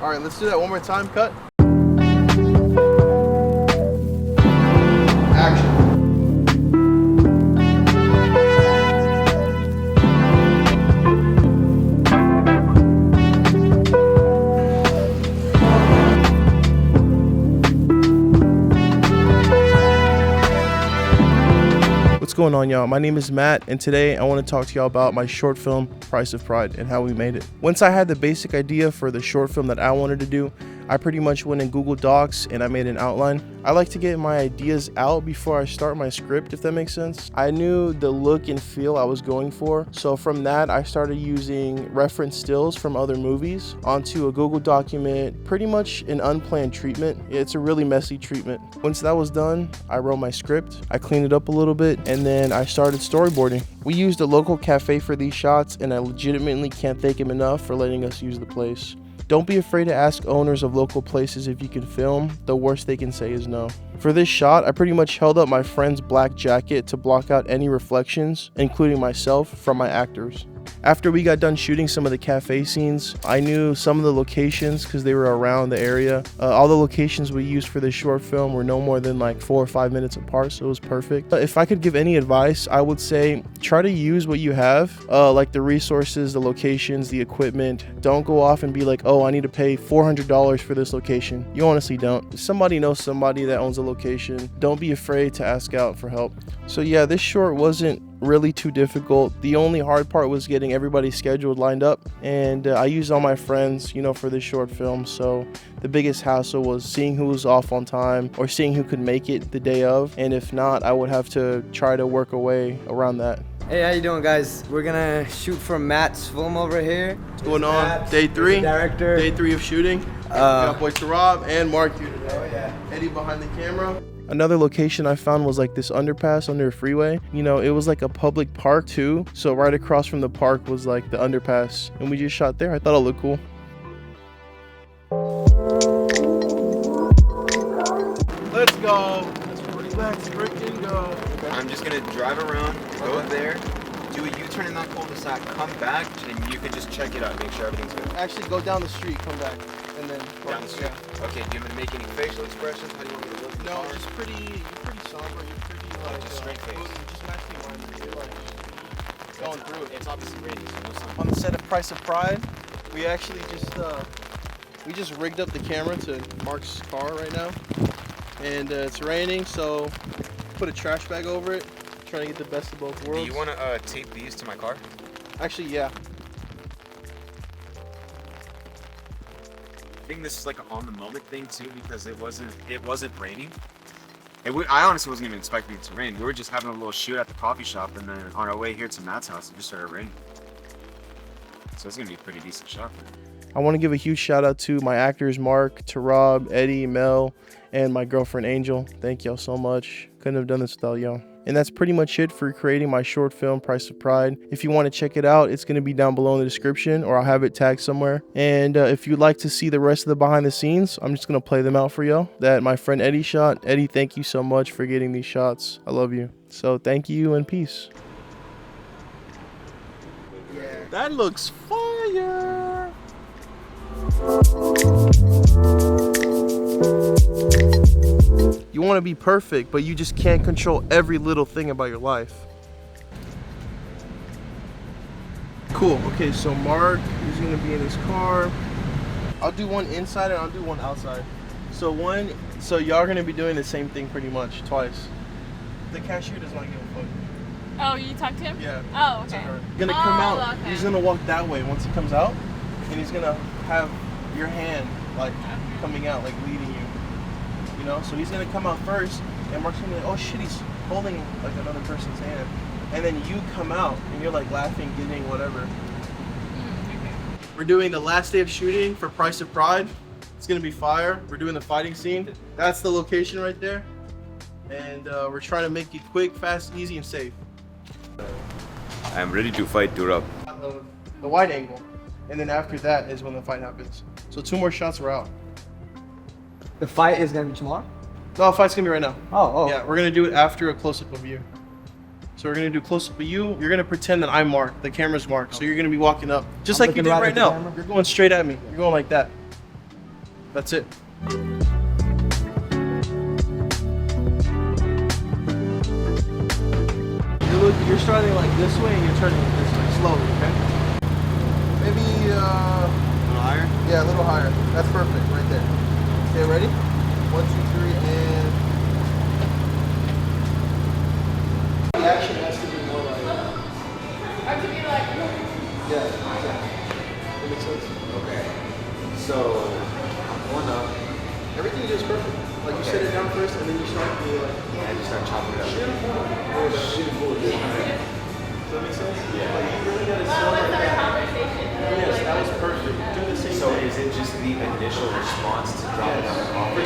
All right, let's do that one more time. Cut. Action. What's going on, y'all? My name is Matt, and today I want to talk to y'all about my short film, Price of Pride, and how we made it. Once I had the basic idea for the short film that I wanted to do, I pretty much went in Google Docs and I made an outline. I like to get my ideas out before I start my script, if that makes sense. I knew the look and feel I was going for, so from that I started using reference stills from other movies onto a Google document, pretty much an unplanned treatment. It's a really messy treatment. Once that was done, I wrote my script, I cleaned it up a little bit, and then I started storyboarding. We used a local cafe for these shots, and I legitimately can't thank him enough for letting us use the place. Don't be afraid to ask owners of local places if you can film. The worst they can say is no. For this shot, I pretty much held up my friend's black jacket to block out any reflections, including myself, from my actors. After we got done shooting some of the cafe scenes, I knew some of the locations because they were around the area. All the locations we used for this short film were no more than like 4 or 5 minutes apart, so it was perfect. If I could give any advice, I would say try to use what you have, like the resources, the locations, the equipment. Don't go off and be like, oh, I need to pay $400 for this location. You honestly don't. If somebody knows somebody that owns a location, don't be afraid to ask out for help. So yeah, this short wasn't really too difficult. The only hard part was getting everybody's schedule lined up, and I used all my friends, you know, for this short film. So the biggest hassle was seeing who was off on time or seeing who could make it the day of, and if not, I would have to try to work a way around that. Hey, how you doing, guys? We're gonna shoot for Matt's film over here. What's going on? Matt, day 3. Director. Day 3 of shooting. We got boys to Rob and Mark here today. Oh yeah. Eddie behind the camera. Another location I found was like this underpass under a freeway. You know, it was like a public park too. So right across from the park was like the underpass, and we just shot there. I thought it looked cool. Let's go. Let's freaking go. I'm just gonna drive around, go there, do a U-turn in that cul-de-sac, come back, and you can just check it out, make sure everything's good. Actually, go down the street, come back, and then Down the street. Yeah. Okay, do you want me to make any facial expressions? How do you want me to look at the No, car? you're pretty somber. You're pretty like just straight face. Just matching mine. You're like going through it. It's obviously raining, so no sun. On the set of Price of Pride, we actually just rigged up the camera to Mark's car right now, and it's raining, so put a trash bag over it, trying to get the best of both worlds. Do you want to tape these to my car? Actually, yeah. I think this is like an on-the-moment thing too, because it wasn't raining. I honestly wasn't even expecting it to rain. We were just having a little shoot at the coffee shop, and then on our way here to Matt's house, it just started raining. So it's gonna be a pretty decent shot. I want to give a huge shout out to my actors, Mark, to Rob, Eddie, Mel, and my girlfriend Angel. Thank y'all so much. Couldn't have done this without y'all. And that's pretty much it for creating my short film, Price of Pride. If you want to check it out, it's going to be down below in the description, or I'll have it tagged somewhere. And if you'd like to see the rest of the behind the scenes, I'm just going to play them out for y'all that my friend Eddie shot. Eddie, thank you so much for getting these shots. I love you. So thank you and peace. Yeah. That looks fire. You want to be perfect, but you just can't control every little thing about your life. Cool. Okay, so Mark is going to be in his car. I'll do one inside and I'll do one outside. So y'all are going to be doing the same thing pretty much twice. The cashier does not give a fuck. Oh, you talked to him? Yeah. Oh, okay. He's gonna come out. Okay. He's gonna walk that way once he comes out, and he's gonna have your hand like coming out, like leading you. You know, so he's gonna come out first, and Mark's gonna be like, oh shit, he's holding like another person's hand, and then you come out, and you're like laughing, giggling, whatever. Okay. We're doing the last day of shooting for Price of Pride. It's gonna be fire. We're doing the fighting scene. That's the location right there, and we're trying to make it quick, fast, easy, and safe. I'm ready to fight Durab. The wide angle, and then after that is when the fight happens. So 2 more shots, we're out. The fight is gonna be tomorrow? No, the fight's gonna be right now. Oh. Yeah, we're gonna do it after a close-up of you. So we're gonna do close-up of you. You're gonna pretend that I'm Mark, the camera's Mark. So you're gonna be walking up, just I'm like you looking did right right at the now. camera? You're going straight at me. You're going like that. That's it. You're starting like this way and you're turning it this way, slowly, okay? Maybe, A little higher? yeah, a little higher. That's perfect, right there. Okay, ready? 1, 2, 3, and... The action has to be more like... Have to be like. Yeah, exactly. That makes sense? Okay. So, I'm going up. Everything you do is perfect. Like, you set it down first, and then you start, and you're like... And I just start chopping it up. Does that make sense? Yeah. Like, you really gotta Well, sell what's like our that. conversation? Yes, that was perfect. Do the same So thing. is it just the initial response to dropping on the coffee?